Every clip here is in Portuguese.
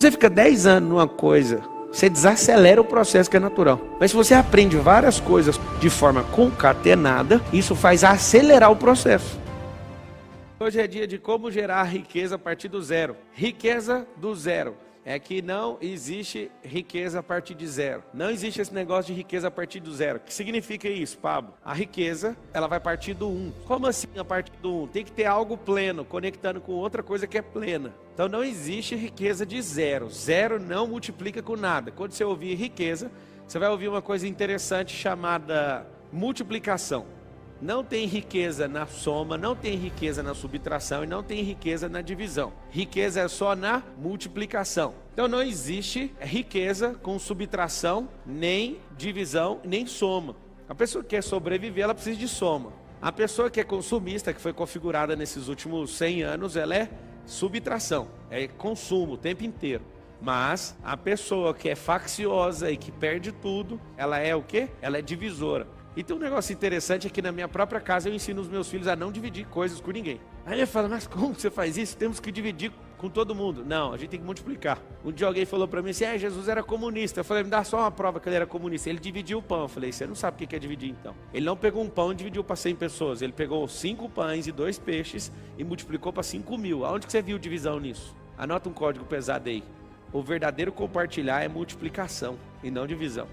Você fica 10 anos numa coisa, você desacelera o processo que é natural. Mas se você aprende várias coisas de forma concatenada, isso faz acelerar o processo. Hoje é dia de como gerar riqueza a partir do zero. Riqueza do zero. É que não existe riqueza a partir de zero. Não existe esse negócio de riqueza a partir do zero. O que significa isso, Pablo? A riqueza, ela vai partir do 1. Como assim a partir do 1? Tem que ter algo pleno, conectando com outra coisa que é plena. Então não existe riqueza de zero. Zero não multiplica com nada. Quando você ouvir riqueza, você vai ouvir uma coisa interessante chamada multiplicação. Não tem riqueza na soma, não tem riqueza na subtração e não tem riqueza na divisão. Riqueza é só na multiplicação. Então não existe riqueza com subtração, nem divisão, nem soma. A pessoa que quer sobreviver, ela precisa de soma. A pessoa que é consumista, que foi configurada nesses últimos 100 anos, ela é subtração, é consumo o tempo inteiro. Mas a pessoa que é facciosa e que perde tudo, ela é o quê? Ela é divisora. E tem um negócio interessante é que na minha própria casa eu ensino os meus filhos a não dividir coisas com ninguém. Aí ele fala, mas como você faz isso? Temos que dividir com todo mundo. Não, a gente tem que multiplicar. Um dia alguém falou para mim assim, Jesus era comunista. Eu falei, me dá só uma prova que ele era comunista. Ele dividiu o pão. Eu falei, você não sabe o que é dividir então. Ele não pegou um pão e dividiu para 100 pessoas. Ele pegou 5 pães e 2 peixes e multiplicou para 5.000. Aonde que você viu divisão nisso? Anota um código pesado aí. O verdadeiro compartilhar é multiplicação e não divisão.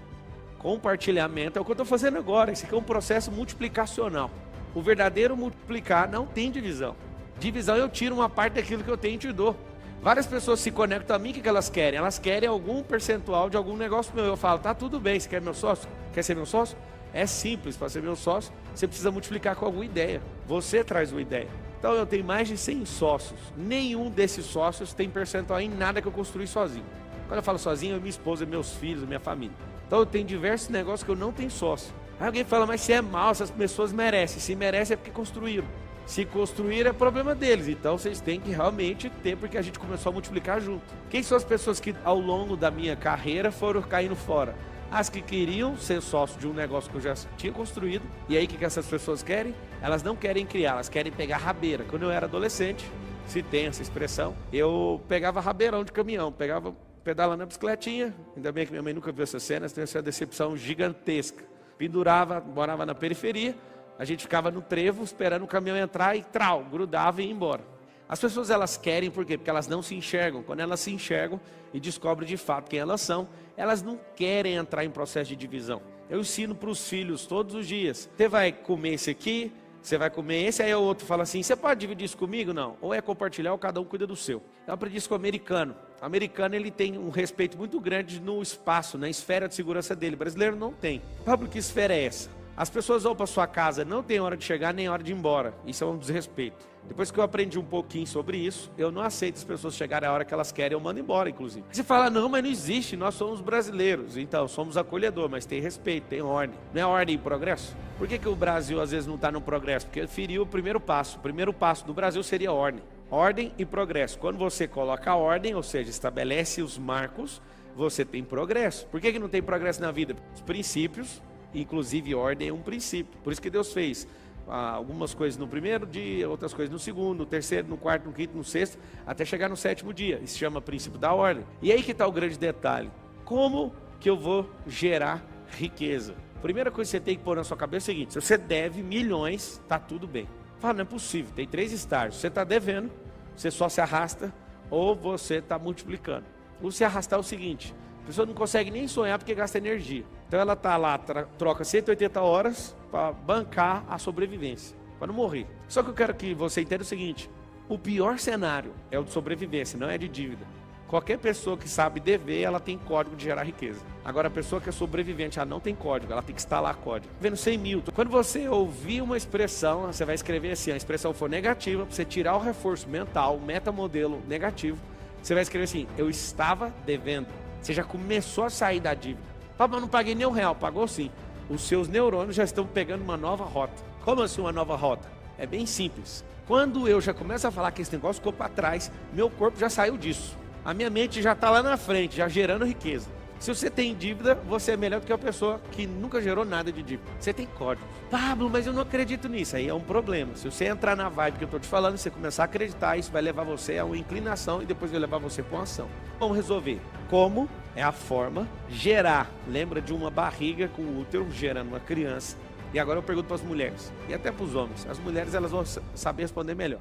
Compartilhamento é o que eu estou fazendo agora. Esse aqui é um processo multiplicacional. O verdadeiro multiplicar não tem divisão. Divisão eu tiro uma parte daquilo que eu tenho e te dou. Várias pessoas se conectam a mim, o que elas querem? Elas querem algum percentual de algum negócio meu. Eu falo, tá tudo bem, você quer meu sócio? Quer ser meu sócio? É simples, para ser meu sócio, você precisa multiplicar com alguma ideia. Você traz uma ideia. Então eu tenho mais de 100 sócios. Nenhum desses sócios tem percentual em nada que eu construí sozinho. Quando eu falo sozinho, é minha esposa, meus filhos, minha família. Então eu tenho diversos negócios que eu não tenho sócio. Aí alguém fala, mas se é mal, essas pessoas merecem. Se merecem é porque construíram. Se construíram é problema deles. Então vocês têm que realmente ter, porque a gente começou a multiplicar junto. Quem são as pessoas que ao longo da minha carreira foram caindo fora? As que queriam ser sócio de um negócio que eu já tinha construído. E aí o que essas pessoas querem? Elas não querem criar, elas querem pegar rabeira. Quando eu era adolescente, se tem essa expressão, eu pegava rabeirão de caminhão, pegava pedalando na bicicletinha, ainda bem que minha mãe nunca viu essa cena, tem essa decepção gigantesca. Pendurava, morava na periferia, a gente ficava no trevo esperando o caminhão entrar e grudava e ia embora. As pessoas elas querem, por quê? Porque elas não se enxergam. Quando elas se enxergam e descobrem de fato quem elas são, elas não querem entrar em processo de divisão. Eu ensino para os filhos todos os dias, você vai comer esse aqui, você vai comer esse, aí o outro fala assim, você pode dividir isso comigo? Não. Ou é compartilhar ou cada um cuida do seu. Eu aprendi isso com o americano. O americano ele tem um respeito muito grande no espaço, na esfera de segurança dele. O brasileiro não tem. Pablo, que esfera é essa? As pessoas vão para sua casa, não tem hora de chegar nem hora de ir embora. Isso é um desrespeito. Depois que eu aprendi um pouquinho sobre isso, eu não aceito as pessoas chegarem a hora que elas querem, eu mando embora, inclusive. Você fala, não, mas não existe, nós somos brasileiros. Então, somos acolhedor, mas tem respeito, tem ordem. Não é ordem e progresso? Por que o Brasil às vezes não está no progresso? Porque ele feriu o primeiro passo. O primeiro passo do Brasil seria ordem. Ordem e progresso. Quando você coloca a ordem, ou seja, estabelece os marcos, você tem progresso. Por que não tem progresso na vida? Os princípios, inclusive ordem é um princípio. Por isso que Deus fez algumas coisas no primeiro dia, outras coisas no segundo, no terceiro, no quarto, no quinto, no sexto, até chegar no 7º dia. Isso se chama princípio da ordem. E aí que está o grande detalhe. Como que eu vou gerar riqueza? Primeira coisa que você tem que pôr na sua cabeça é o seguinte, se você deve milhões, está tudo bem. Fala, não é possível, tem 3 estágios. Você está devendo, você só se arrasta, ou você está multiplicando. O se arrastar é o seguinte, a pessoa não consegue nem sonhar porque gasta energia. Então ela está lá, troca 180 horas para bancar a sobrevivência, para não morrer. Só que eu quero que você entenda o seguinte, o pior cenário é o de sobrevivência, não é de dívida. Qualquer pessoa que sabe dever, ela tem código de gerar riqueza. Agora, a pessoa que é sobrevivente, ela não tem código, ela tem que instalar código. Vendo 100 mil. Quando você ouvir uma expressão, você vai escrever assim, a expressão for negativa, para você tirar o reforço mental, o metamodelo negativo, você vai escrever assim, eu estava devendo. Você já começou a sair da dívida. Mas eu não paguei nem R$1, pagou sim. Os seus neurônios já estão pegando uma nova rota. Como assim uma nova rota? É bem simples. Quando eu já começo a falar que esse negócio ficou para trás, meu corpo já saiu disso. A minha mente já está lá na frente, já gerando riqueza. Se você tem dívida, você é melhor do que a pessoa que nunca gerou nada de dívida. Você tem código. Pablo, mas eu não acredito nisso. Aí é um problema. Se você entrar na vibe que eu estou te falando, você começar a acreditar, isso vai levar você a uma inclinação e depois vai levar você para uma ação. Vamos resolver. Como é a forma gerar. Lembra de uma barriga com o útero gerando uma criança. E agora eu pergunto para as mulheres e até para os homens. As mulheres elas vão saber responder melhor.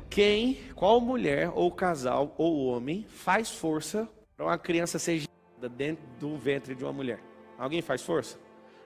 Qual mulher ou casal ou homem faz força para uma criança ser gerada dentro do ventre de uma mulher? Alguém faz força?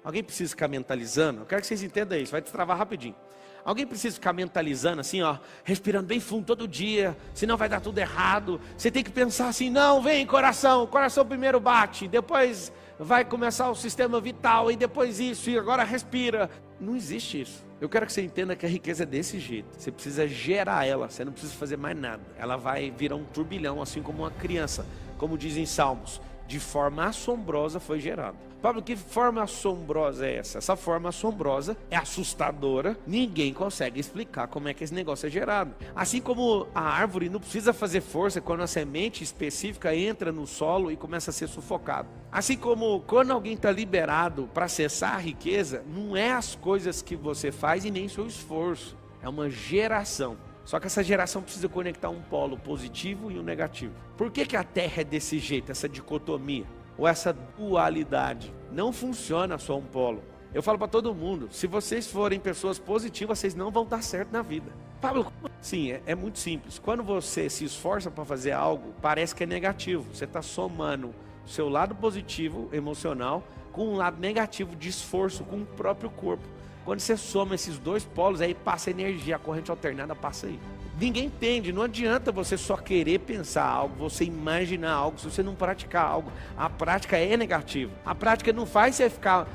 Alguém precisa ficar mentalizando? Eu quero que vocês entendam isso, vai destravar rapidinho. Alguém precisa ficar mentalizando assim, ó, respirando bem fundo todo dia, senão vai dar tudo errado. Você tem que pensar assim, não, vem coração, o coração primeiro bate, depois vai começar o sistema vital, e depois isso, e agora respira. Não existe isso. Eu quero que você entenda que a riqueza é desse jeito. Você precisa gerar ela, você não precisa fazer mais nada. Ela vai virar um turbilhão, assim como uma criança, como dizem Salmos. De forma assombrosa foi gerado. Pablo, que forma assombrosa é essa? Essa forma assombrosa é assustadora. Ninguém consegue explicar como é que esse negócio é gerado. Assim como a árvore não precisa fazer força quando a semente específica entra no solo e começa a ser sufocado. Assim como quando alguém está liberado para acessar a riqueza, não é as coisas que você faz e nem seu esforço. É uma geração. Só que essa geração precisa conectar um polo positivo e um negativo. Por que a Terra é desse jeito, essa dicotomia? Ou essa dualidade? Não funciona só um polo. Eu falo para todo mundo, se vocês forem pessoas positivas, vocês não vão dar certo na vida. Pablo, sim, é muito simples. Quando você se esforça para fazer algo, parece que é negativo. Você está somando o seu lado positivo, emocional, com um lado negativo de esforço com o próprio corpo. Quando você soma esses dois polos, aí passa energia, a corrente alternada passa aí. Ninguém entende, não adianta você só querer pensar algo, você imaginar algo, se você não praticar algo. A prática é negativa. A prática não faz você ficar...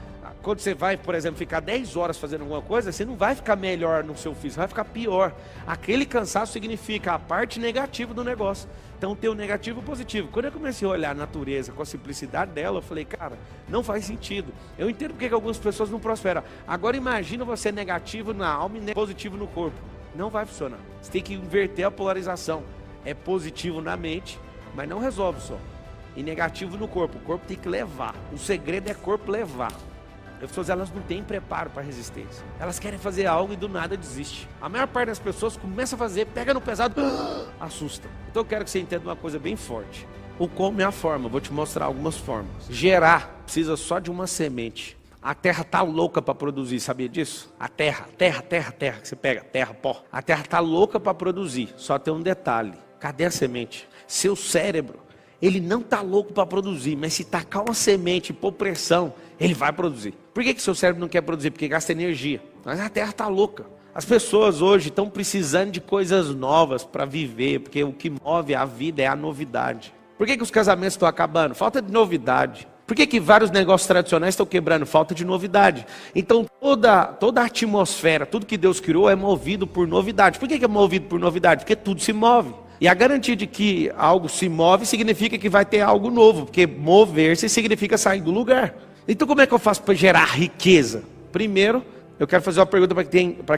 Quando você vai, por exemplo, ficar 10 horas fazendo alguma coisa, você não vai ficar melhor no seu físico, vai ficar pior. Aquele cansaço significa a parte negativa do negócio. Então tem o negativo e o positivo. Quando eu comecei a olhar a natureza com a simplicidade dela, eu falei, cara, não faz sentido. Eu entendo porque que algumas pessoas não prosperam. Agora imagina você negativo na alma e positivo no corpo. Não vai funcionar. Você tem que inverter a polarização. É positivo na mente, mas não resolve só. E negativo no corpo. O corpo tem que levar. O segredo é o corpo levar. As pessoas elas não têm preparo para resistência. Elas querem fazer algo e do nada desiste. A maior parte das pessoas começa a fazer, pega no pesado, assusta. Então eu quero que você entenda uma coisa bem forte. O como é a forma, eu vou te mostrar algumas formas. Gerar precisa só de uma semente. A terra tá louca para produzir, sabia disso? A terra, que você pega, terra, pó. A terra tá louca para produzir, só tem um detalhe. Cadê a semente? Seu cérebro, ele não tá louco para produzir, mas se tacar uma semente e pôr pressão, ele vai produzir. Por que seu cérebro não quer produzir? Porque gasta energia. Mas a terra está louca. As pessoas hoje estão precisando de coisas novas para viver, porque o que move a vida é a novidade. Por que os casamentos estão acabando? Falta de novidade. Por que vários negócios tradicionais estão quebrando? Falta de novidade. Então toda a atmosfera, tudo que Deus criou é movido por novidade. Por que é movido por novidade? Porque tudo se move. E a garantia de que algo se move significa que vai ter algo novo, porque mover-se significa sair do lugar. Então como é que eu faço para gerar riqueza? Primeiro, eu quero fazer uma pergunta para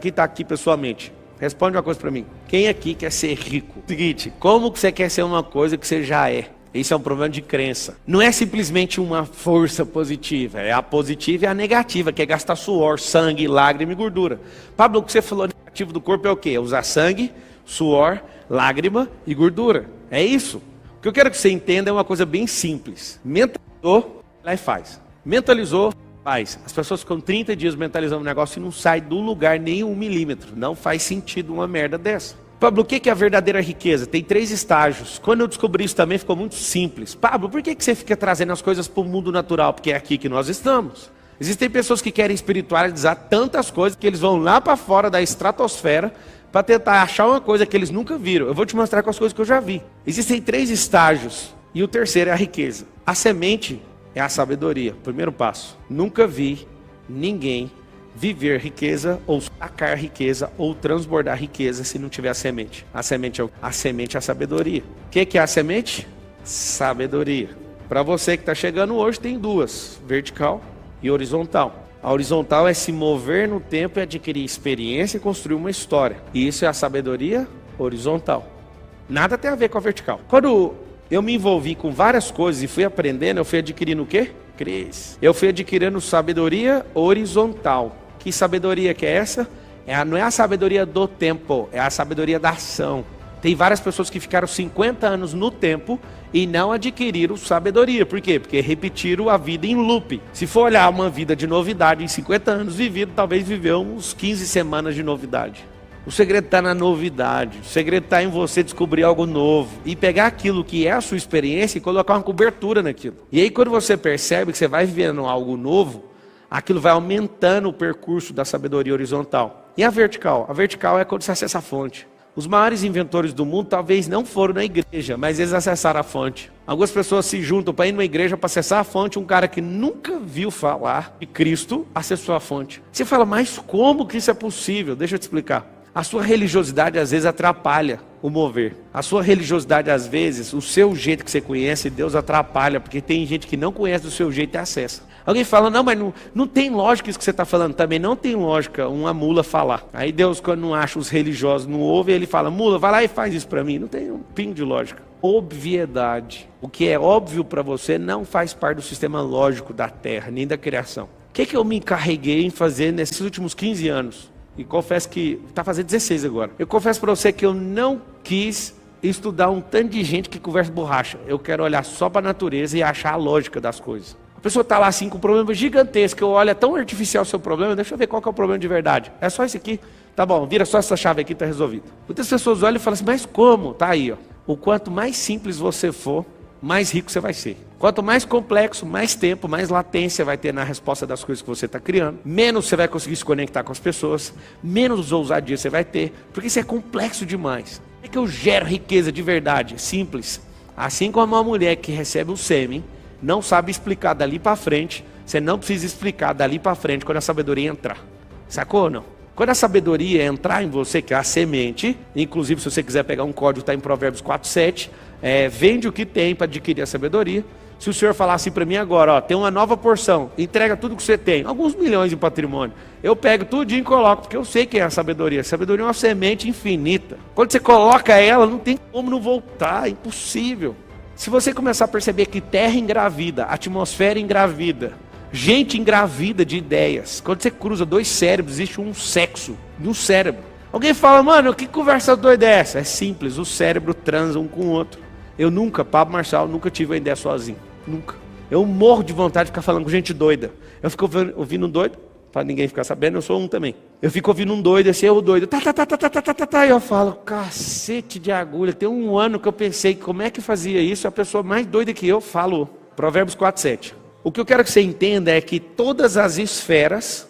quem está aqui pessoalmente. Responde uma coisa para mim. Quem aqui quer ser rico? Seguinte, como que você quer ser uma coisa que você já é? Isso é um problema de crença. Não é simplesmente uma força positiva. É a positiva e a negativa, que é gastar suor, sangue, lágrima e gordura. Pablo, o que você falou negativo do corpo é o quê? É usar sangue, suor, lágrima e gordura. É isso. O que eu quero que você entenda é uma coisa bem simples. Mentalizou, lá e faz. Mentalizou, faz. As pessoas ficam 30 dias mentalizando um negócio e não sai do lugar nem 1 milímetro. Não faz sentido uma merda dessa. Pablo, o que é a verdadeira riqueza? Tem 3 estágios. Quando eu descobri isso também ficou muito simples. Pablo, por que você fica trazendo as coisas para o mundo natural? Porque é aqui que nós estamos. Existem pessoas que querem espiritualizar tantas coisas que eles vão lá para fora da estratosfera para tentar achar uma coisa que eles nunca viram. Eu vou te mostrar com as coisas que eu já vi. Existem 3 estágios e o terceiro é a riqueza. A semente é a sabedoria. Primeiro passo. Nunca vi ninguém viver riqueza ou sacar riqueza ou transbordar riqueza se não tiver a semente. A semente é a sabedoria. O que é a semente? Sabedoria. Para você que está chegando hoje tem 2, vertical e horizontal. A horizontal é se mover no tempo e adquirir experiência e construir uma história. E isso é a sabedoria horizontal. Nada tem a ver com a vertical. Quando eu me envolvi com várias coisas e fui aprendendo, eu fui adquirindo o quê? Eu fui adquirindo sabedoria horizontal. Que sabedoria que é essa? Não é a sabedoria do tempo, é a sabedoria da ação. Tem várias pessoas que ficaram 50 anos no tempo e não adquiriram sabedoria. Por quê? Porque repetiram a vida em loop. Se for olhar uma vida de novidade em 50 anos vivido, talvez viveu uns 15 semanas de novidade. O segredo está na novidade. O segredo está em você descobrir algo novo e pegar aquilo que é a sua experiência e colocar uma cobertura naquilo. E aí quando você percebe que você vai vivendo algo novo, aquilo vai aumentando o percurso da sabedoria horizontal. E a vertical? A vertical é quando você acessa a fonte. Os maiores inventores do mundo talvez não foram na igreja, mas eles acessaram a fonte. Algumas pessoas se juntam para ir numa igreja para acessar a fonte. Um cara que nunca viu falar de Cristo acessou a fonte. Você fala, mas como que isso é possível? Deixa eu te explicar. A sua religiosidade às vezes atrapalha o mover. A sua religiosidade às vezes, o seu jeito que você conhece, Deus atrapalha, porque tem gente que não conhece do seu jeito e acessa. Alguém fala, não, mas não tem lógica isso que você está falando. Também não tem lógica uma mula falar. Aí Deus, quando não acha os religiosos, não ouve, ele fala, mula, vai lá e faz isso para mim. Não tem um pingo de lógica. Obviedade. O que é óbvio para você não faz parte do sistema lógico da Terra, nem da criação. O que eu me encarreguei em fazer nesses últimos 15 anos? E confesso que está fazendo 16 agora. Eu confesso para você que eu não quis estudar um tanto de gente que conversa borracha. Eu quero olhar só para a natureza e achar a lógica das coisas. A pessoa está lá assim com um problema gigantesco. Eu olho, é tão artificial o seu problema, deixa eu ver qual que é o problema de verdade. É só esse aqui? Tá bom, vira só essa chave aqui, está resolvido. Muitas pessoas olham e falam assim, mas como? Tá aí, ó. O quanto mais simples você for, mais rico você vai ser. Quanto mais complexo, mais tempo, mais latência vai ter na resposta das coisas que você está criando. Menos você vai conseguir se conectar com as pessoas. Menos ousadia você vai ter. Porque isso é complexo demais. Como é que eu gero riqueza de verdade? Simples. Assim como uma mulher que recebe o sêmen, não sabe explicar dali para frente, você não precisa explicar dali para frente quando a sabedoria entrar. Sacou ou não? Quando a sabedoria entrar em você, que é a semente, inclusive se você quiser pegar um código, está em Provérbios 4:7, vende o que tem para adquirir a sabedoria. Se o senhor falar assim para mim agora, ó, tem uma nova porção, entrega tudo que você tem, alguns milhões de patrimônio, eu pego tudinho e coloco, porque eu sei que é a sabedoria. A sabedoria é uma semente infinita. Quando você coloca ela, não tem como não voltar, é impossível. Se você começar a perceber que terra engravida, atmosfera engravida, gente engravida de ideias, quando você cruza dois cérebros, existe um sexo no cérebro. Alguém fala, mano, que conversa doida é essa? É simples, o cérebro transa um com o outro. Eu nunca, Pablo Marçal, nunca tive uma ideia sozinho. Nunca. Eu morro de vontade de ficar falando com gente doida. Eu fico ouvindo um doido, para ninguém ficar sabendo, eu sou um também. Eu fico ouvindo um doido, assim, eu doido, e eu falo, cacete de agulha, tem um ano que eu pensei, como é que fazia isso? A pessoa mais doida que eu falou. Provérbios 4:7. O que eu quero que você entenda é que todas as esferas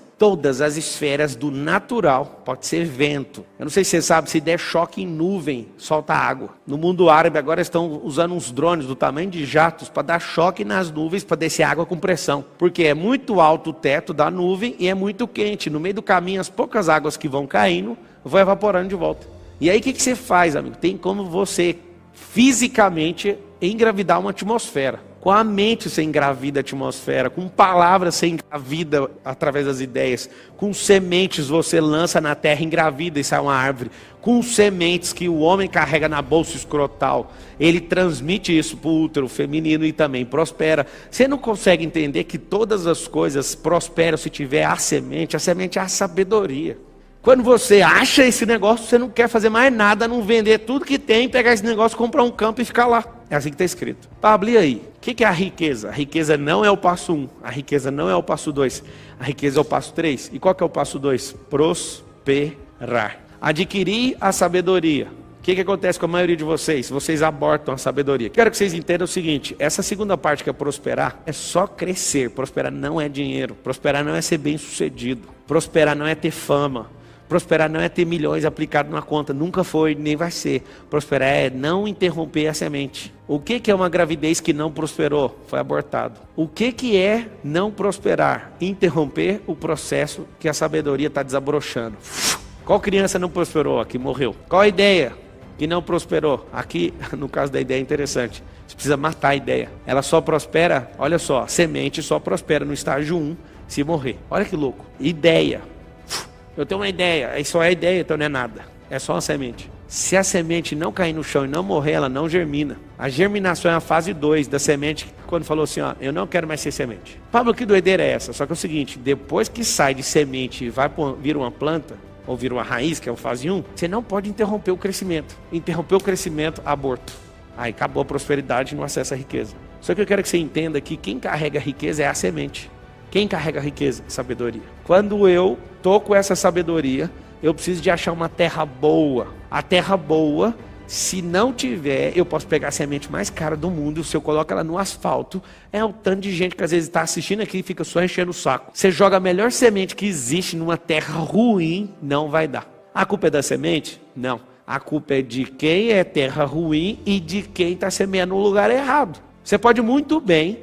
do natural, pode ser vento. Eu não sei se você sabe, se der choque em nuvem, solta água. No mundo árabe agora estão usando uns drones do tamanho de jatos para dar choque nas nuvens, para descer água com pressão. Porque é muito alto o teto da nuvem e é muito quente. No meio do caminho, as poucas águas que vão caindo, vão evaporando de volta. E aí o que você faz, amigo? Tem como você fisicamente engravidar uma atmosfera. Com a mente você engravida a atmosfera, com palavras você engravida através das ideias, com sementes você lança na terra, engravida e sai uma árvore, com sementes que o homem carrega na bolsa escrotal, ele transmite isso para o útero feminino e também prospera. Você não consegue entender que todas as coisas prosperam se tiver a semente é a sabedoria. Quando você acha esse negócio, você não quer fazer mais nada, não vender tudo que tem, pegar esse negócio, comprar um campo e ficar lá. É assim que está escrito. Pablo, e aí? O que é a riqueza? A riqueza não é o passo 1, a riqueza não é o passo 2, a riqueza é o passo 3. E qual que é o passo 2? Prosperar. Adquirir a sabedoria. O que acontece com a maioria de vocês? Vocês abortam a sabedoria. Quero que vocês entendam o seguinte, essa segunda parte que é prosperar, é só crescer. Prosperar não é dinheiro, prosperar não é ser bem sucedido, prosperar não é ter fama. Prosperar não é ter milhões aplicados na conta, nunca foi, nem vai ser. Prosperar é não interromper a semente. O que é uma gravidez que não prosperou? Foi abortado. O que é não prosperar? Interromper o processo que a sabedoria está desabrochando. Qual criança não prosperou? Aqui morreu. Qual a ideia que não prosperou? Aqui, no caso da ideia é interessante. Você precisa matar a ideia. Ela só prospera, olha só, a semente só prospera no estágio 1 se morrer. Olha que louco. Ideia. Eu tenho uma ideia, isso é ideia, então não é nada. É só uma semente. Se a semente não cair no chão e não morrer, ela não germina. A germinação é a fase 2 da semente, quando falou assim, ó, eu não quero mais ser semente. Pablo, que doideira é essa? Só que é o seguinte, depois que sai de semente e vai vir uma planta, ouviram a raiz, que é o fase 1, você não pode interromper o crescimento. Interromper o crescimento, aborto. Aí acabou a prosperidade e não acessa a riqueza. Só que eu quero que você entenda que quem carrega a riqueza é a semente. Quem carrega a riqueza? Sabedoria. Quando eu tô com essa sabedoria, eu preciso de achar uma terra boa. A terra boa, se não tiver, eu posso pegar a semente mais cara do mundo, se eu coloco ela no asfalto, é o tanto de gente que às vezes está assistindo aqui e fica só enchendo o saco. Você joga a melhor semente que existe numa terra ruim, não vai dar. A culpa é da semente? Não. A culpa é de quem é terra ruim e de quem está semeando no lugar errado. Você pode muito bem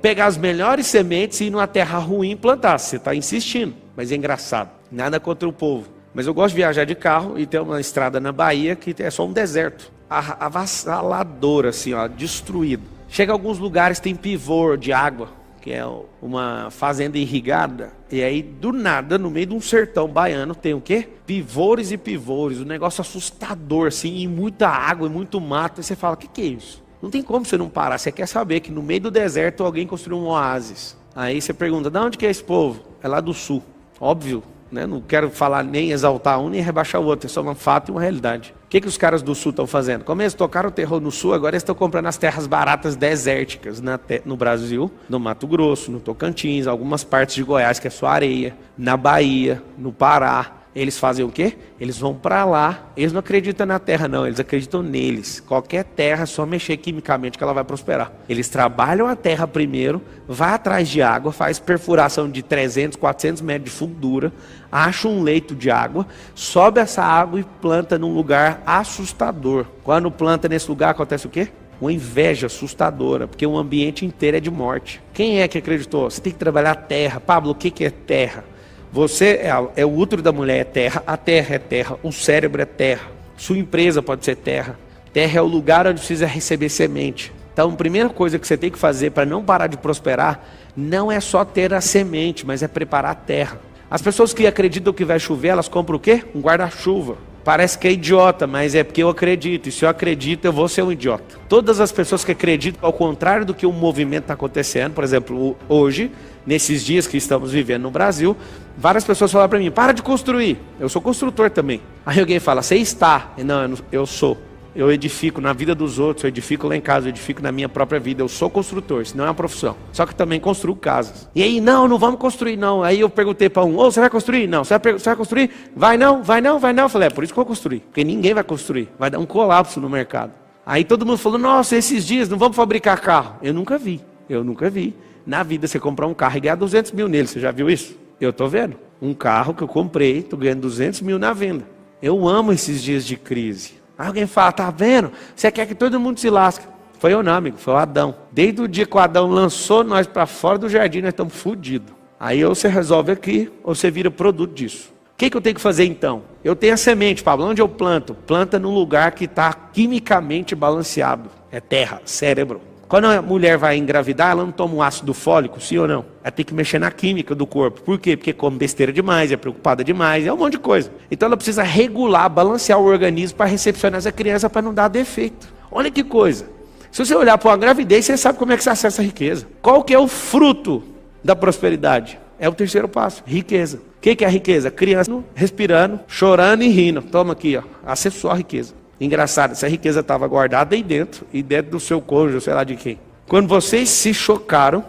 pegar as melhores sementes e ir numa terra ruim e plantar. Você está insistindo, mas é engraçado. Nada contra o povo. Mas eu gosto de viajar de carro e ter uma estrada na Bahia que é só um deserto. Avassalador, assim, ó, destruído. Chega a alguns lugares, tem pivô de água, que é uma fazenda irrigada. E aí, do nada, no meio de um sertão baiano, tem o quê? Pivôs e pivôs. Um negócio assustador, assim, e muita água e muito mato. E você fala, o que é isso? Não tem como você não parar. Você quer saber que no meio do deserto alguém construiu um oásis. Aí você pergunta, de onde que é esse povo? É lá do sul. Óbvio, né? Não quero falar nem exaltar um nem rebaixar o outro. É só um fato e uma realidade. O que os caras do sul estão fazendo? Como eles tocaram o terror no sul, agora eles estão comprando as terras baratas desérticas no Brasil, no Mato Grosso, no Tocantins, algumas partes de Goiás, que é só areia, na Bahia, no Pará. Eles fazem o quê? Eles vão para lá. Eles não acreditam na terra, não. Eles acreditam neles. Qualquer terra, é só mexer quimicamente que ela vai prosperar. Eles trabalham a terra primeiro, vai atrás de água, faz perfuração de 300, 400 metros de fundura, acha um leito de água, sobe essa água e planta num lugar assustador. Quando planta nesse lugar, acontece o quê? Uma inveja assustadora, porque o ambiente inteiro é de morte. Quem é que acreditou? Você tem que trabalhar a terra. Pablo, o que é terra? Você é o útero da mulher, é terra, a terra é terra, o cérebro é terra, sua empresa pode ser terra. Terra é o lugar onde precisa receber semente. Então, a primeira coisa que você tem que fazer para não parar de prosperar, não é só ter a semente, mas é preparar a terra. As pessoas que acreditam que vai chover, elas compram o quê? Um guarda-chuva. Parece que é idiota, mas é porque eu acredito. E se eu acredito, eu vou ser um idiota. Todas as pessoas que acreditam ao contrário do que o movimento está acontecendo, por exemplo, hoje, nesses dias que estamos vivendo no Brasil, várias pessoas falam para mim, para de construir. Eu sou construtor também. Aí alguém fala, você está. Não, eu sou. Eu edifico na vida dos outros, eu edifico lá em casa, eu edifico na minha própria vida. Eu sou construtor, isso não é uma profissão. Só que também construo casas. E aí, não vamos construir não. Aí eu perguntei para um, você vai construir? Não. Você vai construir? Vai não. Eu falei, por isso que eu vou construir. Porque ninguém vai construir. Vai dar um colapso no mercado. Aí todo mundo falou, nossa, esses dias não vamos fabricar carro. Eu nunca vi. Na vida você comprar um carro e ganhar 200 mil nele, você já viu isso? Eu estou vendo. Um carro que eu comprei, estou ganhando 200 mil na venda. Eu amo esses dias de crise. Aí alguém fala, tá vendo? Você quer que todo mundo se lasque. Foi eu não, amigo, foi o Adão. Desde o dia que o Adão lançou nós para fora do jardim, nós estamos fodidos. Aí ou você resolve aqui, ou você vira produto disso. O que eu tenho que fazer então? Eu tenho a semente, Pablo, onde eu planto? Planta num lugar que está quimicamente balanceado. É terra, cérebro. Quando a mulher vai engravidar, ela não toma um ácido fólico, sim ou não? Ela tem que mexer na química do corpo. Por quê? Porque come besteira demais, é preocupada demais, é um monte de coisa. Então ela precisa regular, balancear o organismo para recepcionar essa criança para não dar defeito. Olha que coisa. Se você olhar para uma gravidez, você sabe como é que você acessa a riqueza. Qual que é o fruto da prosperidade? É o terceiro passo, riqueza. O que é a riqueza? Criança respirando, chorando e rindo. Toma aqui, ó, acessou a riqueza. Engraçado, essa riqueza estava guardada aí dentro, e dentro do seu cônjuge, sei lá de quem. Quando vocês se chocaram,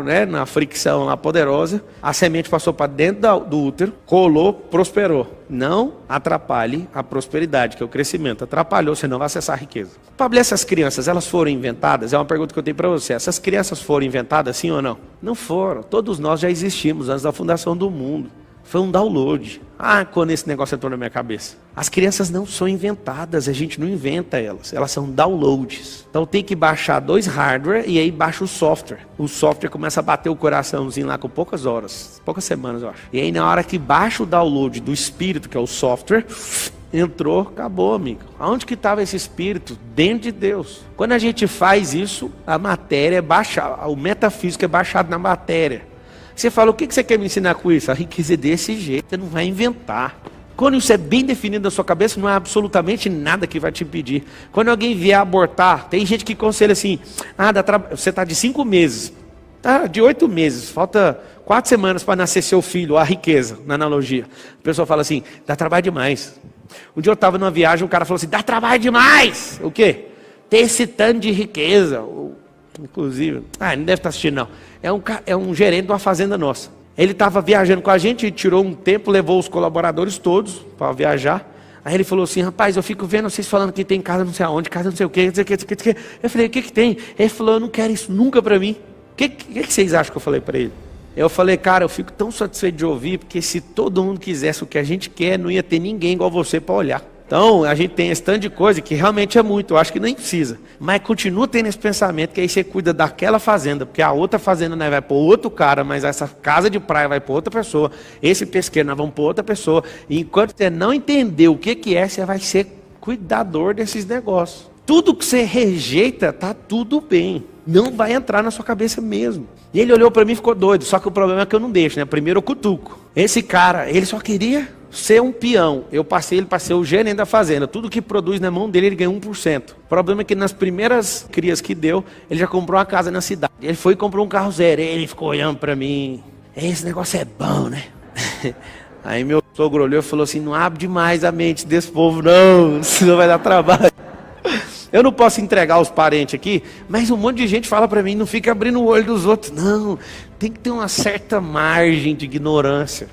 né, na fricção lá poderosa, a semente passou para dentro do útero, colou, prosperou. Não atrapalhe a prosperidade, que é o crescimento. Atrapalhou, você não vai acessar a riqueza. Pablo, essas crianças, elas foram inventadas? É uma pergunta que eu tenho para você. Essas crianças foram inventadas, sim ou não? Não foram. Todos nós já existimos antes da fundação do mundo. Foi um download. Quando esse negócio entrou na minha cabeça. As crianças não são inventadas, a gente não inventa elas. Elas são downloads. Então tem que baixar 2 hardware e aí baixa o software. O software começa a bater o coraçãozinho lá com poucas horas, poucas semanas eu acho. E aí na hora que baixa o download do espírito, que é o software, entrou, acabou, amigo. Aonde que estava esse espírito? Dentro de Deus. Quando a gente faz isso, a matéria é baixada, o metafísico é baixado na matéria. Você fala, o que você quer me ensinar com isso? A riqueza é desse jeito, você não vai inventar. Quando isso é bem definido na sua cabeça, não há absolutamente nada que vai te impedir. Quando alguém vier abortar, tem gente que aconselha assim, você está de 5 meses Tá de 8 meses, falta 4 semanas para nascer seu filho, a riqueza, na analogia. A pessoa fala assim, dá trabalho demais. Um dia eu estava numa viagem, um cara falou assim, dá trabalho demais. O quê? Ter esse tanto de riqueza. Inclusive, não deve estar assistindo não. É um gerente de uma fazenda nossa. Ele estava viajando com a gente, tirou um tempo, levou os colaboradores todos para viajar. Aí ele falou assim, rapaz, eu fico vendo vocês falando que tem casa não sei aonde, casa não sei o quê, não sei o quê, não sei o quê. Eu falei, o que tem? Ele falou, eu não quero isso nunca para mim. O que vocês acham que eu falei para ele? Eu falei, cara, eu fico tão satisfeito de ouvir, porque se todo mundo quisesse o que a gente quer, não ia ter ninguém igual você para olhar. Então, a gente tem esse tanto de coisa que realmente é muito, eu acho que nem precisa. Mas continua tendo esse pensamento, que aí você cuida daquela fazenda, porque a outra fazenda nós vai para outro cara, mas essa casa de praia vai para outra pessoa, esse pesqueiro nós vamos para outra pessoa. E enquanto você não entender o que é, você vai ser cuidador desses negócios. Tudo que você rejeita, tá tudo bem. Não vai entrar na sua cabeça mesmo. E ele olhou para mim e ficou doido, só que o problema é que eu não deixo, né? Primeiro eu cutuco. Esse cara, ele só queria ser um peão. Eu passei ele para ser o gerente da fazenda. Tudo que produz na mão dele, ele ganha 1%. O problema é que nas primeiras crias que deu, ele já comprou uma casa na cidade. Ele foi e comprou um carro zero. Ele ficou olhando para mim. Esse negócio é bom, né? Aí meu sogro olhou e falou assim, não abre demais a mente desse povo não, senão vai dar trabalho. Eu não posso entregar os parentes aqui, mas um monte de gente fala para mim, não fica abrindo o olho dos outros. Não, tem que ter uma certa margem de ignorância,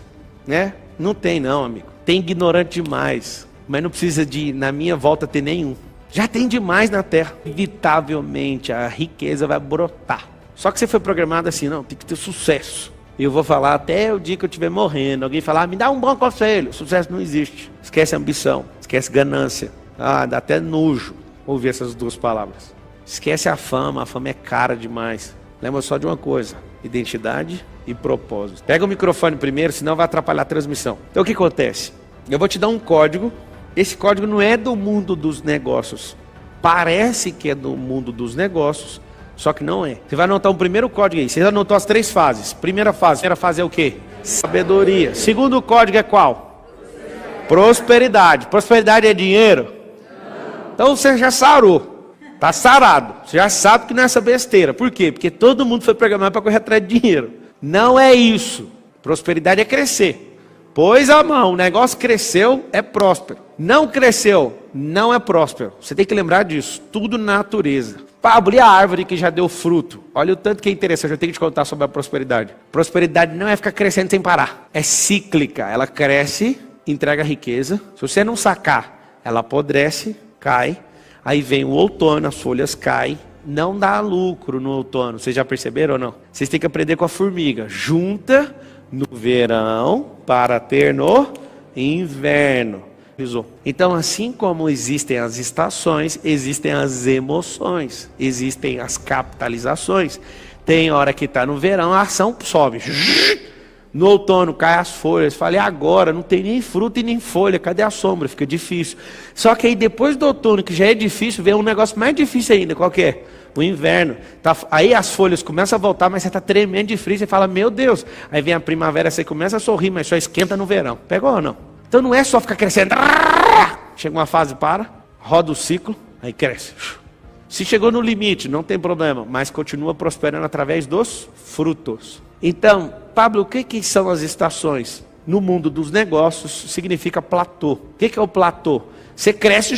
né? Não tem não, amigo. Tem ignorante demais, mas não precisa de, na minha volta, ter nenhum. Já tem demais na terra. Inevitavelmente, a riqueza vai brotar. Só que você foi programado assim, não, tem que ter sucesso. E eu vou falar até o dia que eu estiver morrendo. Alguém falar, me dá um bom conselho. Sucesso não existe. Esquece ambição, esquece ganância. Dá até nojo ouvir essas duas palavras. Esquece a fama é cara demais. Lembra só de uma coisa, identidade e propósito. Pega o microfone primeiro, senão vai atrapalhar a transmissão. Então o que acontece? Eu vou te dar um código. Esse código não é do mundo dos negócios. Parece que é do mundo dos negócios, só que não é. Você vai anotar um primeiro código aí. Você já anotou as 3 fases. Primeira fase é o quê? Sabedoria. Segundo código é qual? Prosperidade. Prosperidade é dinheiro? Então você já sarou, está sarado, você já sabe que não é essa besteira. Por quê? Porque todo mundo foi programado para correr atrás de dinheiro. Não é isso. Prosperidade é crescer. Pôs a mão, o negócio cresceu, é próspero. Não cresceu, não é próspero. Você tem que lembrar disso, tudo na natureza. Pablo, e a árvore que já deu fruto? Olha o tanto que é interessante, eu tenho que te contar sobre a prosperidade. Prosperidade não é ficar crescendo sem parar, é cíclica. Ela cresce, entrega riqueza. Se você não sacar, ela apodrece, cai, aí vem o outono, as folhas caem, não dá lucro no outono. Vocês já perceberam ou não? Vocês têm que aprender com a formiga. Junta no verão para ter no inverno. Então, assim como existem as estações, existem as emoções, existem as capitalizações. Tem hora que está no verão, a ação sobe. No outono cai as folhas, falei agora, não tem nem fruta e nem folha, cadê a sombra? Fica difícil. Só que aí depois do outono, que já é difícil, vem um negócio mais difícil ainda, qual que é? O inverno. Aí as folhas começam a voltar, mas você está tremendo de frio, você fala, meu Deus. Aí vem a primavera, você começa a sorrir, mas só esquenta no verão. Pegou ou não? Então não é só ficar crescendo. Chega uma fase, para, roda o ciclo, aí cresce. Se chegou no limite, não tem problema, mas continua prosperando através dos frutos. Então, Pablo, o que são as estações? No mundo dos negócios, significa platô. O que é o platô? Você cresce,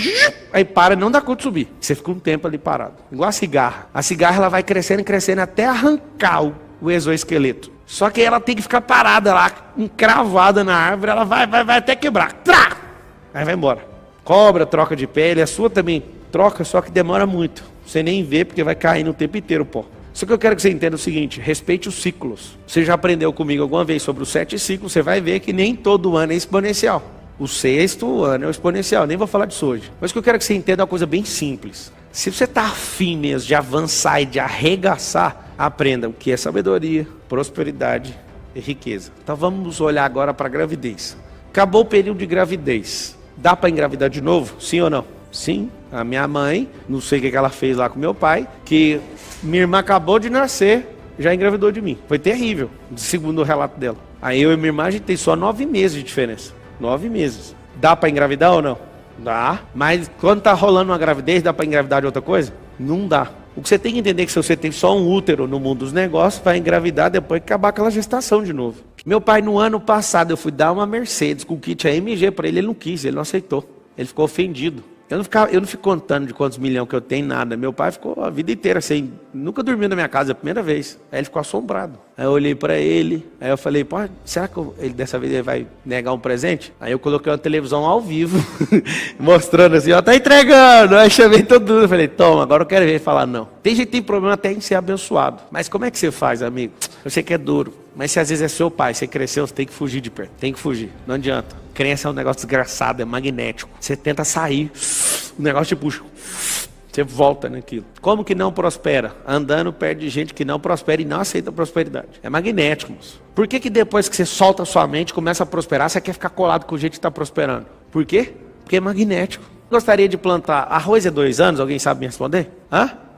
aí para, não dá conta de subir. Você fica um tempo ali parado. Igual a cigarra. A cigarra ela vai crescendo e crescendo até arrancar o exoesqueleto. Só que ela tem que ficar parada lá, encravada na árvore, ela vai até quebrar. Trá! Aí vai embora. Cobra, troca de pele, a sua também troca, só que demora muito. Você nem vê porque vai caindo o tempo inteiro o pó. Só que eu quero que você entenda o seguinte, respeite os ciclos. Você já aprendeu comigo alguma vez sobre os 7 ciclos, você vai ver que nem todo ano é exponencial. O 6º ano é o exponencial, nem vou falar disso hoje. Mas o que eu quero que você entenda é uma coisa bem simples. Se você está afim mesmo de avançar e de arregaçar, aprenda o que é sabedoria, prosperidade e riqueza. Então vamos olhar agora para a gravidez. Acabou o período de gravidez. Dá para engravidar de novo? Sim ou não? Sim. A minha mãe, não sei o que ela fez lá com meu pai, que minha irmã acabou de nascer, já engravidou de mim. Foi terrível, segundo o relato dela. Aí eu e minha irmã, a gente tem só 9 meses de diferença. 9 meses. Dá para engravidar ou não? Dá. Mas quando tá rolando uma gravidez, dá para engravidar de outra coisa? Não dá. O que você tem que entender é que se você tem só um útero no mundo dos negócios, vai engravidar depois que acabar aquela gestação de novo. Meu pai, no ano passado, eu fui dar uma Mercedes com kit AMG para ele não quis, ele não aceitou. Ele ficou ofendido. Eu não fico contando de quantos milhões que eu tenho, nada. Meu pai ficou a vida inteira assim, nunca dormiu na minha casa, a primeira vez. Aí ele ficou assombrado. Aí eu olhei para ele, aí eu falei, pô, será que ele dessa vez ele vai negar um presente? Aí eu coloquei uma televisão ao vivo, mostrando assim, ó, tá entregando. Aí chamei todo mundo, falei, toma, agora eu quero ver ele falar não. Tem gente que tem problema até em ser abençoado. Mas como é que você faz, amigo? Eu sei que é duro, mas se às vezes é seu pai, você cresceu, você tem que fugir de perto. Tem que fugir, não adianta. Crença é um negócio desgraçado, é magnético. Você tenta sair, o negócio te puxa. Você volta naquilo. Como que não prospera? Andando perto de gente que não prospera e não aceita a prosperidade. É magnético, moço. Por que que depois que você solta a sua mente, começa a prosperar, você quer ficar colado com o gente que está prosperando? Por quê? Porque é magnético. Gostaria de plantar arroz há 2 anos? Alguém sabe me responder?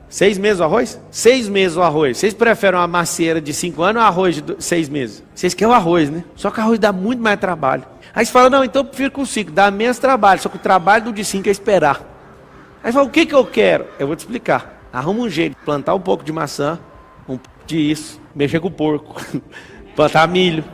6 meses o arroz? 6 meses o arroz. Vocês preferem uma macieira de 5 anos ou arroz de 6 meses? Vocês querem o arroz, né? Só que o arroz dá muito mais trabalho. Aí você fala, não, então eu prefiro com 5, dá menos trabalho, só que o trabalho do de 5 é esperar. Aí fala, o que eu quero? Eu vou te explicar. Arruma um jeito de plantar um pouco de maçã, um pouco de isso, mexer com o porco, plantar milho.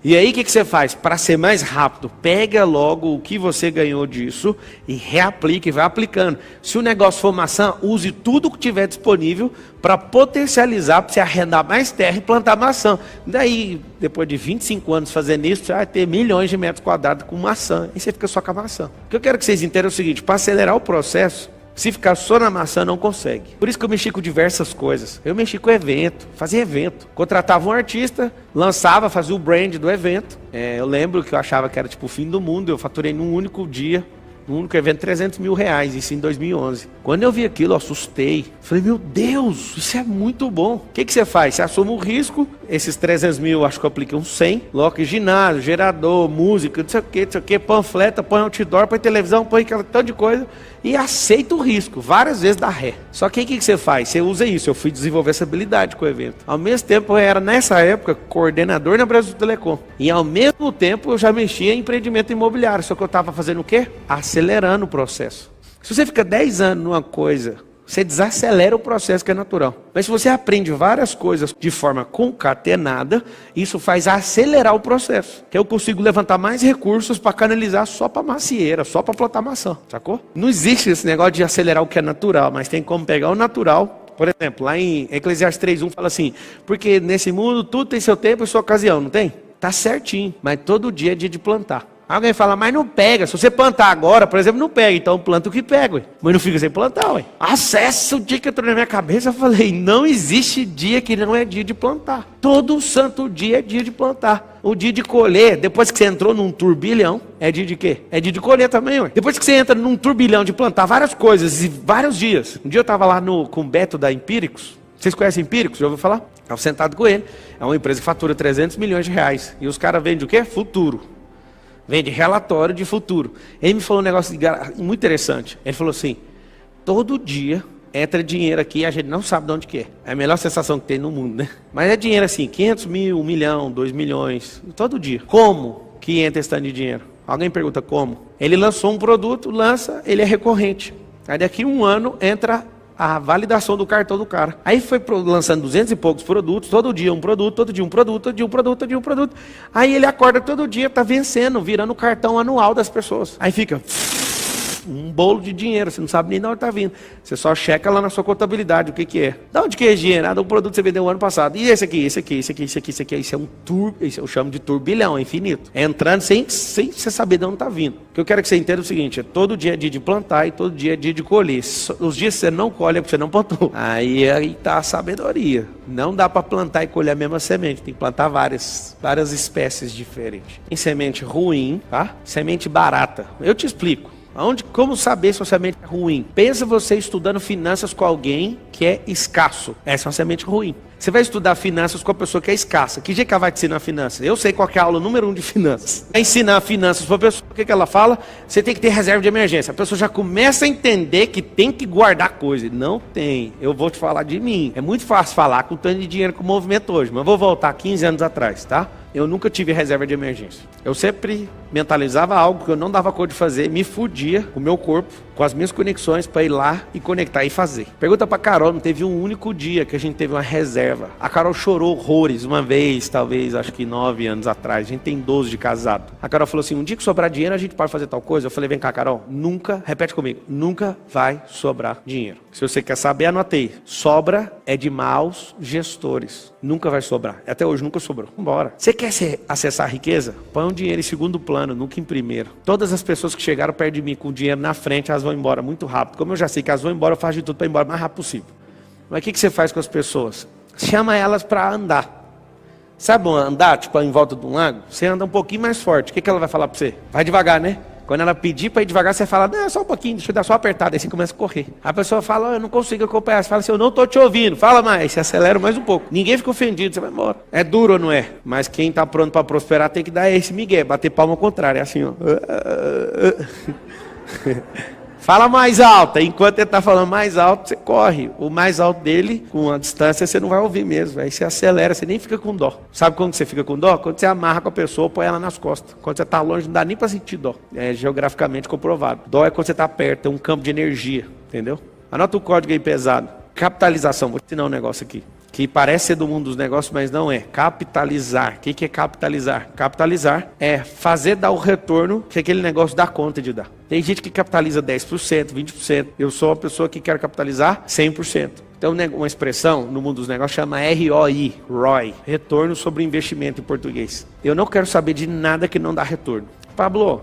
E aí o que você faz? Para ser mais rápido, pega logo o que você ganhou disso e reaplica e vai aplicando. Se o negócio for maçã, use tudo que tiver disponível para potencializar, para você arrendar mais terra e plantar maçã. Daí, depois de 25 anos fazendo isso, você vai ter milhões de metros quadrados com maçã. E você fica só com a maçã. O que eu quero que vocês entendam é o seguinte, para acelerar o processo, se ficar só na maçã, não consegue. Por isso que eu mexi com diversas coisas. Eu mexi com evento, fazia evento. Contratava um artista, lançava, fazia o brand do evento. Eu lembro que eu achava que era tipo o fim do mundo. Eu faturei num único dia, num único evento, R$300 mil. Isso em 2011. Quando eu vi aquilo, eu assustei. Falei, meu Deus, isso é muito bom. O que você faz? Você assume o risco. Esses 300 mil, acho que eu apliquei uns 100. Coloca ginásio, gerador, música, não sei o que, panfleta, põe outdoor, põe televisão, põe aquela tanto de coisa. E aceita o risco, várias vezes dá ré. Só que aí o que você faz? Você usa isso, eu fui desenvolver essa habilidade com o evento. Ao mesmo tempo eu era, nessa época, coordenador na Brasil Telecom. E ao mesmo tempo eu já mexia em empreendimento imobiliário. Só que eu estava fazendo o quê? Acelerando o processo. Se você fica 10 anos numa coisa, você desacelera o processo que é natural. Mas se você aprende várias coisas de forma concatenada, isso faz acelerar o processo. Que eu consigo levantar mais recursos para canalizar só para macieira, só para plantar maçã, sacou? Não existe esse negócio de acelerar o que é natural, mas tem como pegar o natural. Por exemplo, lá em Eclesiastes 3:1 fala assim, porque nesse mundo tudo tem seu tempo e sua ocasião, não tem? Tá certinho, mas todo dia é dia de plantar. Alguém fala, mas não pega. Se você plantar agora, por exemplo, não pega. Então planta o que pega, ué. Mas não fica sem plantar, ué. Acessa o dia que entrou na minha cabeça, eu falei, não existe dia que não é dia de plantar. Todo santo dia é dia de plantar. O dia de colher, depois que você entrou num turbilhão, é dia de quê? É dia de colher também, ué. Depois que você entra num turbilhão de plantar várias coisas e vários dias. Um dia eu estava lá com o Beto da Empíricos. Vocês conhecem Empíricos? Já ouviu falar? Estava sentado com ele. É uma empresa que fatura R$300 milhões. E os caras vendem o quê? Futuro. Vende relatório de futuro. Ele me falou um negócio muito interessante. Ele falou assim, todo dia entra dinheiro aqui e a gente não sabe de onde que é. É a melhor sensação que tem no mundo, né? Mas é dinheiro assim, 500 mil, 1 milhão, 2 milhões, todo dia. Como que entra esse tanto de dinheiro? Alguém pergunta como? Ele lançou um produto, ele é recorrente. Aí daqui 1 ano entra a validação do cartão do cara. Aí foi lançando 200 e poucos produtos, todo dia um produto, todo dia um produto, todo dia um produto, todo dia um produto. Aí ele acorda todo dia, tá vencendo, virando o cartão anual das pessoas. Aí fica um bolo de dinheiro, você não sabe nem de onde tá vindo. Você só checa lá na sua contabilidade o que é. Da onde que é dinheiro? Ah, do produto que você vendeu o ano passado. E esse aqui, esse aqui, esse aqui, esse aqui, esse aqui. Isso é um isso eu chamo de turbilhão, é infinito. É entrando sem você saber de onde tá vindo. O que eu quero que você entenda é o seguinte, é todo dia é dia de plantar e todo dia é dia de colher. Os dias que você não colhe é porque você não plantou. Aí tá a sabedoria. Não dá para plantar e colher a mesma semente. Tem que plantar várias espécies diferentes. Tem semente ruim, tá? Semente barata. Eu te explico. Como saber se a semente é ruim? Pensa você estudando finanças com alguém que é escasso. Essa é uma semente ruim. Você vai estudar finanças com a pessoa que é escassa. Que dia que ela vai te ensinar finanças? Eu sei qual que é a aula número 1 de finanças. Vai ensinar finanças para a pessoa, o que ela fala? Você tem que ter reserva de emergência. A pessoa já começa a entender que tem que guardar coisa. Não tem. Eu vou te falar de mim. É muito fácil falar com o tanto de dinheiro que o movimento hoje. Mas eu vou voltar 15 anos atrás, tá? eu nunca tive reserva de emergência. Eu sempre mentalizava algo que eu não dava conta de fazer, me fudia com o meu corpo, com as minhas conexões para ir lá e conectar e fazer. Pergunta pra Carol, não teve um único dia que a gente teve uma reserva. A Carol chorou horrores uma vez, talvez, acho que 9 anos atrás. A gente tem 12 de casado. A Carol falou assim, um dia que sobrar dinheiro a gente pode fazer tal coisa. Eu falei, vem cá, Carol, nunca, repete comigo, nunca vai sobrar dinheiro. Se você quer saber, anotei. Sobra é de maus gestores. Nunca vai sobrar. Até hoje nunca sobrou. Vambora. Você quer acessar a riqueza? Põe um dinheiro em segundo plano, nunca em primeiro. Todas as pessoas que chegaram perto de mim com o dinheiro na frente, elas vão embora muito rápido. Como eu já sei que elas vão embora, eu faço de tudo para ir embora o mais rápido possível. Mas o que você faz com as pessoas? Chama elas para andar. Sabe andar, tipo, em volta de um lago? Você anda um pouquinho mais forte. O que ela vai falar para você? Vai devagar, né? Quando ela pedir para ir devagar, você fala, não, só um pouquinho, deixa eu dar só uma apertada. Aí você começa a correr. A pessoa fala, eu não consigo acompanhar. Você fala assim, eu não estou te ouvindo. Fala mais, você acelera mais um pouco. Ninguém fica ofendido, você vai embora. É duro ou não é? Mas quem está pronto para prosperar tem que dar esse migué, bater palma ao contrário. É assim, ó. Fala mais alto. Enquanto ele está falando mais alto, você corre. O mais alto dele, com a distância, você não vai ouvir mesmo. Aí você acelera, você nem fica com dó. Sabe quando você fica com dó? Quando você amarra com a pessoa, põe ela nas costas. Quando você está longe, não dá nem para sentir dó. É geograficamente comprovado. Dó é quando você está perto, é um campo de energia. Entendeu? Anota o código aí pesado. Capitalização. Vou te ensinar um negócio aqui. Que parece ser do mundo dos negócios, mas não é. Capitalizar. O que é capitalizar? Capitalizar é fazer dar o retorno que aquele negócio dá conta de dar. Tem gente que capitaliza 10%, 20%. Eu sou uma pessoa que quer capitalizar 100%. Então, uma expressão no mundo dos negócios chama ROI, retorno sobre investimento em português. Eu não quero saber de nada que não dá retorno. Pablo,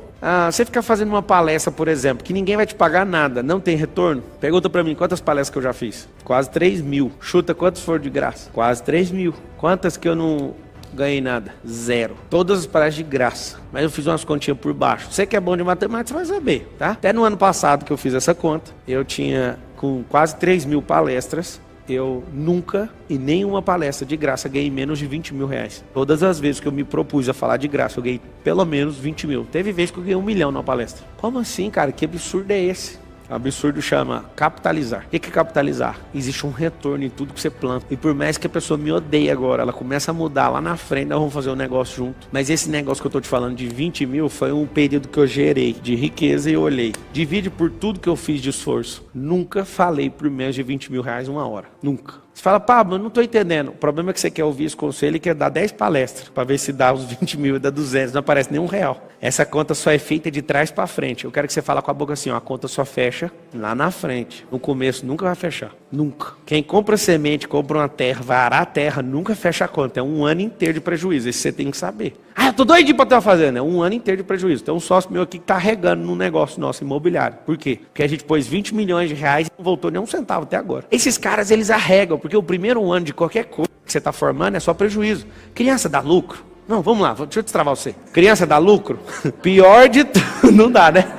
você fica fazendo uma palestra, por exemplo, que ninguém vai te pagar nada, não tem retorno? Pergunta pra mim, quantas palestras que eu já fiz? Quase 3.000. Chuta quantas foram de graça? Quase 3.000. Quantas que eu não ganhei nada? 0. Todas as palestras de graça. Mas eu fiz umas continhas por baixo. Você que é bom de matemática, você vai saber, tá? Até no ano passado que eu fiz essa conta, eu tinha com quase 3.000 palestras. Eu nunca, em nenhuma palestra de graça, ganhei menos de 20 mil reais. Todas as vezes que eu me propus a falar de graça, eu ganhei pelo menos 20 mil. Teve vezes que eu ganhei 1 milhão numa palestra. Como assim, cara? Que absurdo é esse? O absurdo chama capitalizar. O que é capitalizar? Existe um retorno em tudo que você planta. E por mais que a pessoa me odeie agora, ela começa a mudar lá na frente, nós vamos fazer um negócio junto. Mas esse negócio que eu tô te falando de 20 mil foi um período que eu gerei de riqueza e eu olhei. Divide por tudo que eu fiz de esforço. Nunca falei por menos de 20 mil reais uma hora. Nunca. Você fala, Pablo, eu não estou entendendo. O problema é que você quer ouvir esse conselho e quer dar 10 palestras para ver se dá os 20 mil e dá 200. Não aparece nem R$1. Essa conta só é feita de trás para frente. Eu quero que você fale com a boca assim, ó, a conta só fecha lá na frente. No começo nunca vai fechar. Nunca. Quem compra semente, compra uma terra, vai arar a terra, nunca fecha a conta. É um ano inteiro de prejuízo. Isso você tem que saber. Ah, eu tô doidinho para estar fazendo. É um ano inteiro de prejuízo. Tem um sócio meu aqui que está regando num negócio nosso imobiliário. Por quê? Porque a gente pôs 20 milhões de reais e não voltou nem um centavo até agora. Esses caras, eles arregam, porque o primeiro ano de qualquer coisa que você está formando é só prejuízo. Criança dá lucro? Não, vamos lá, deixa eu destravar você. Criança dá lucro? Pior de tudo, não dá, né?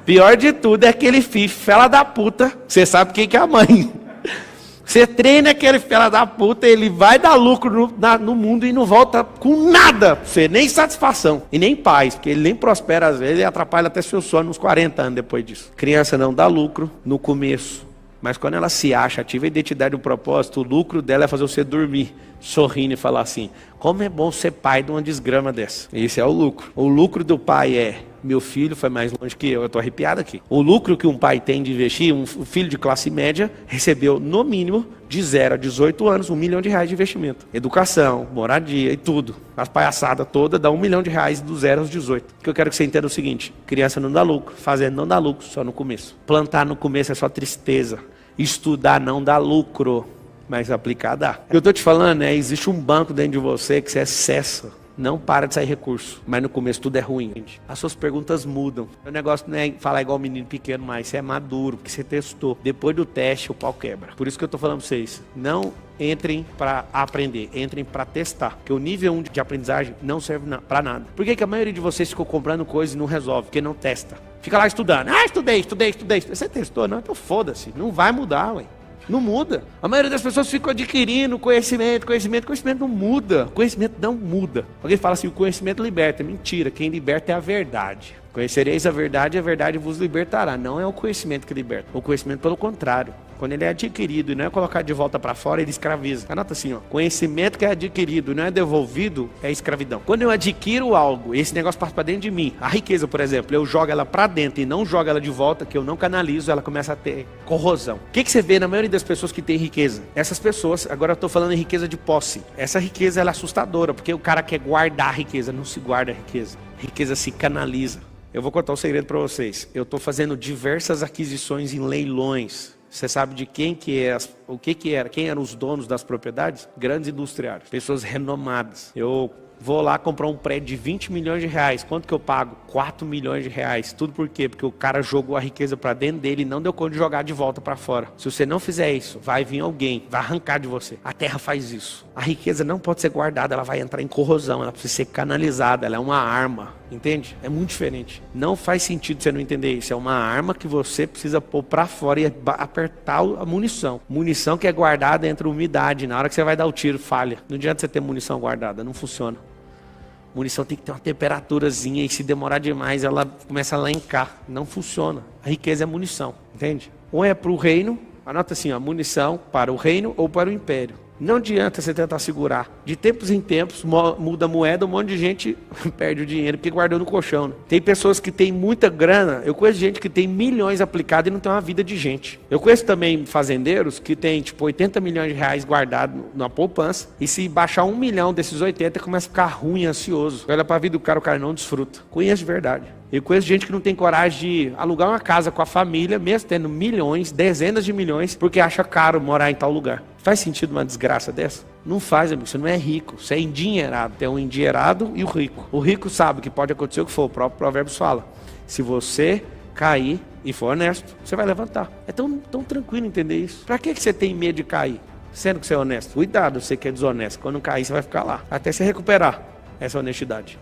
Pior de tudo é aquele filho, fela da puta, você sabe quem que é a mãe. Você treina aquele fela da puta, ele vai dar lucro no mundo e não volta com nada pra você, nem satisfação e nem paz, porque ele nem prospera às vezes e atrapalha até seu sonho uns 40 anos depois disso. Criança não dá lucro no começo, mas quando ela se acha, ativa a identidade e o propósito, o lucro dela é fazer você dormir, sorrindo e falar assim, como é bom ser pai de uma desgrama dessa. Esse é o lucro. O lucro do pai é, meu filho foi mais longe que eu estou arrepiado aqui. O lucro que um pai tem de investir, um filho de classe média recebeu no mínimo de 0 a 18 anos, R$1 milhão de investimento. Educação, moradia e tudo. As palhaçadas todas dá R$1 milhão do 0 aos 18. O que eu quero que você entenda é o seguinte, criança não dá lucro, fazendo não dá lucro, só no começo. Plantar no começo é só tristeza. Estudar não dá lucro, mas aplicar dá. O que eu estou te falando é, existe um banco dentro de você que você acessa. Não para de sair recurso, mas no começo tudo é ruim. Gente. As suas perguntas mudam. O negócio não é falar igual um menino pequeno, mas você é maduro, porque você testou. Depois do teste, o pau quebra. Por isso que eu estou falando para vocês, não entrem para aprender, entrem para testar. Porque o nível 1 de aprendizagem não serve para nada. Por que a maioria de vocês ficou comprando coisas e não resolve? Porque não testa. Fica lá estudando. Ah, estudei. Você testou? Não, então foda-se. Não vai mudar, ué. Não muda. A maioria das pessoas ficam adquirindo conhecimento não muda. Conhecimento não muda. Alguém fala assim, o conhecimento liberta. Mentira, quem liberta é a verdade. Conhecereis a verdade e a verdade vos libertará. Não é o conhecimento que liberta. O conhecimento, pelo contrário, Quando ele é adquirido e não é colocado de volta para fora, ele escraviza. Anota assim, ó. Conhecimento que é adquirido e não é devolvido é escravidão. Quando eu adquiro algo, esse negócio passa para dentro de mim. A riqueza, por exemplo, eu jogo ela para dentro e não jogo ela de volta, que eu não canalizo, ela começa a ter corrosão. O que você vê na maioria das pessoas que tem riqueza? Essas pessoas, agora eu estou falando em riqueza de posse. Essa riqueza ela é assustadora, porque o cara quer guardar a riqueza, não se guarda a riqueza. A riqueza se canaliza. Eu vou contar um segredo para vocês. Eu estou fazendo diversas aquisições em leilões. Você sabe de quem que é, o que era, quem eram os donos das propriedades? Grandes industriários, pessoas renomadas. Eu vou lá comprar um prédio de 20 milhões de reais. Quanto que eu pago? 4 milhões de reais. Tudo por quê? Porque o cara jogou a riqueza para dentro dele e não deu conta de jogar de volta para fora. Se você não fizer isso, vai vir alguém, vai arrancar de você. A terra faz isso. A riqueza não pode ser guardada, ela vai entrar em corrosão, ela precisa ser canalizada, ela é uma arma. Entende? É muito diferente. Não faz sentido você não entender isso. É uma arma que você precisa pôr para fora e apertar a munição. Munição que é guardada entre umidade. Na hora que você vai dar o tiro, falha. Não adianta você ter munição guardada, não funciona. Munição tem que ter uma temperaturazinha e se demorar demais ela começa a lencar. Não funciona. A riqueza é munição, entende? Ou é para o reino, anota assim, ó, munição para o reino ou para o império. Não adianta você tentar segurar. De tempos em tempos, muda a moeda, um monte de gente perde o dinheiro porque guardou no colchão. Né? Tem pessoas que têm muita grana. Eu conheço gente que tem milhões aplicados e não tem uma vida de gente. Eu conheço também fazendeiros que tem tipo 80 milhões de reais guardados na poupança. E se baixar 1 milhão desses 80, começa a ficar ruim e ansioso. Olha para a vida do cara, o cara não desfruta. Conheço de verdade. Eu conheço gente que não tem coragem de alugar uma casa com a família, mesmo tendo milhões, dezenas de milhões, porque acha caro morar em tal lugar. Faz sentido uma desgraça dessa? Não faz, amigo. Você não é rico, você é endinheirado. Tem um endinheirado e o rico. O rico sabe que pode acontecer o que for, o próprio Provérbios fala. Se você cair e for honesto, você vai levantar. É tão tranquilo entender isso. Pra que você tem medo de cair? Sendo que você é honesto. Cuidado, você que é desonesto. Quando cair, você vai ficar lá. Até você recuperar essa honestidade.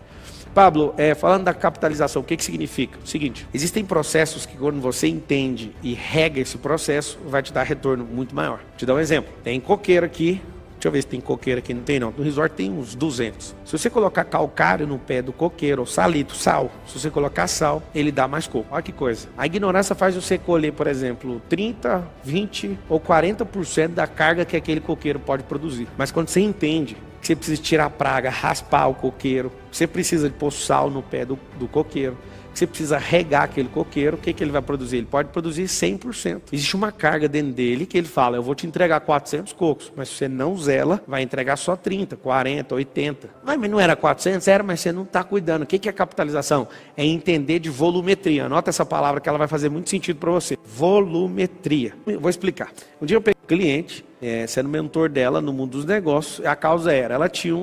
Pablo, falando da capitalização, o que significa? O seguinte, existem processos que quando você entende e rega esse processo, vai te dar retorno muito maior. Vou te dar um exemplo. Tem coqueiro aqui, deixa eu ver se tem coqueiro aqui, não tem não. No resort tem uns 200. Se você colocar calcário no pé do coqueiro, ou salito, sal, se você colocar sal, ele dá mais coco. Olha que coisa. A ignorância faz você colher, por exemplo, 30, 20 ou 40% da carga que aquele coqueiro pode produzir. Mas quando você entende que você precisa tirar a praga, raspar o coqueiro, você precisa de pôr sal no pé do coqueiro, que você precisa regar aquele coqueiro, o que ele vai produzir? Ele pode produzir 100%. Existe uma carga dentro dele que ele fala, eu vou te entregar 400 cocos, mas se você não zela, vai entregar só 30, 40, 80. Mas não era 400? Era, mas você não está cuidando. O que é capitalização? É entender de volumetria. Anota essa palavra que ela vai fazer muito sentido para você. Volumetria. Vou explicar. Um dia eu peguei um cliente, sendo mentor dela no mundo dos negócios, a causa era, ela tinha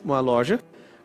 uma loja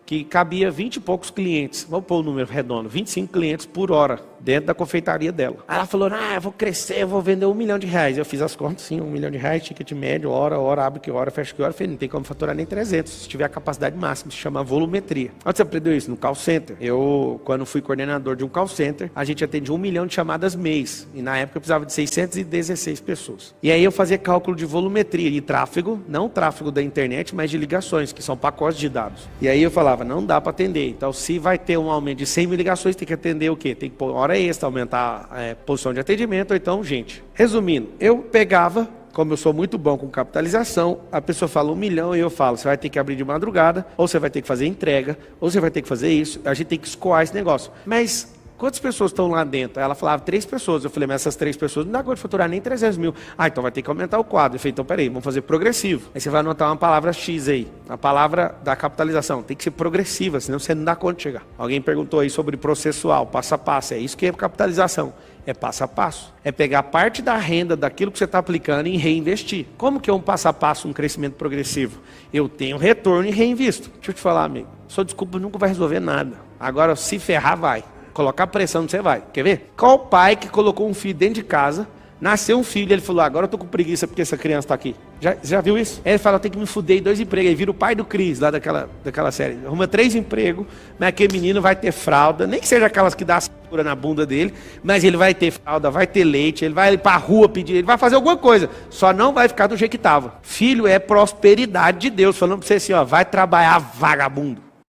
que cabia 20 e poucos clientes, vamos pôr o número redondo, 25 clientes por hora, dentro da confeitaria dela. Aí ela falou, eu vou crescer, eu vou vender R$1 milhão. Eu fiz as contas, sim, R$1 milhão, ticket médio, hora, abre que hora, fecha que hora. Eu falei, não tem como faturar nem 300, se tiver a capacidade máxima, se chama volumetria. Onde você aprendeu isso? No call center. Eu, quando fui coordenador de um call center, a gente atendia 1 milhão de chamadas mês, e na época eu precisava de 616 pessoas. E aí eu fazia cálculo de volumetria, de tráfego, não tráfego da internet, mas de ligações, que são pacotes de dados. E aí eu falava, não dá para atender. Então, se vai ter um aumento de 100 mil ligações, tem que atender o quê? Tem que pôr hora extra, aumentar a posição de atendimento, ou então, gente. Resumindo, eu pegava, como eu sou muito bom com capitalização, a pessoa fala 1 milhão e eu falo, você vai ter que abrir de madrugada, ou você vai ter que fazer entrega, ou você vai ter que fazer isso, a gente tem que escoar esse negócio. Mas quantas pessoas estão lá dentro? Ela falava 3 pessoas. Eu falei, mas essas 3 pessoas não dá conta de faturar nem 300 mil. Então vai ter que aumentar o quadro. Eu falei, então peraí, vamos fazer progressivo. Aí você vai anotar uma palavra X aí, a palavra da capitalização. Tem que ser progressiva, senão você não dá conta de chegar. Alguém perguntou aí sobre processual, passo a passo. É isso que é capitalização. É passo a passo. É pegar parte da renda daquilo que você está aplicando e reinvestir. Como que é um passo a passo, um crescimento progressivo? Eu tenho retorno e reinvisto. Deixa eu te falar, amigo. Sua desculpa nunca vai resolver nada. Agora, se ferrar, vai. Colocar pressão, você vai. Quer ver? Qual pai que colocou um filho dentro de casa, nasceu um filho e ele falou, agora eu tô com preguiça porque essa criança tá aqui. Já viu isso? Ele fala, eu tenho que me fuder em 2 empregos. Aí vira o pai do Cris, lá daquela série. Arruma 3 empregos, mas aquele menino vai ter fralda, nem que seja aquelas que dá a cintura na bunda dele, mas ele vai ter fralda, vai ter leite, ele vai pra rua pedir, ele vai fazer alguma coisa. Só não vai ficar do jeito que tava. Filho é prosperidade de Deus, falando pra você assim, vai trabalhar vagabundo.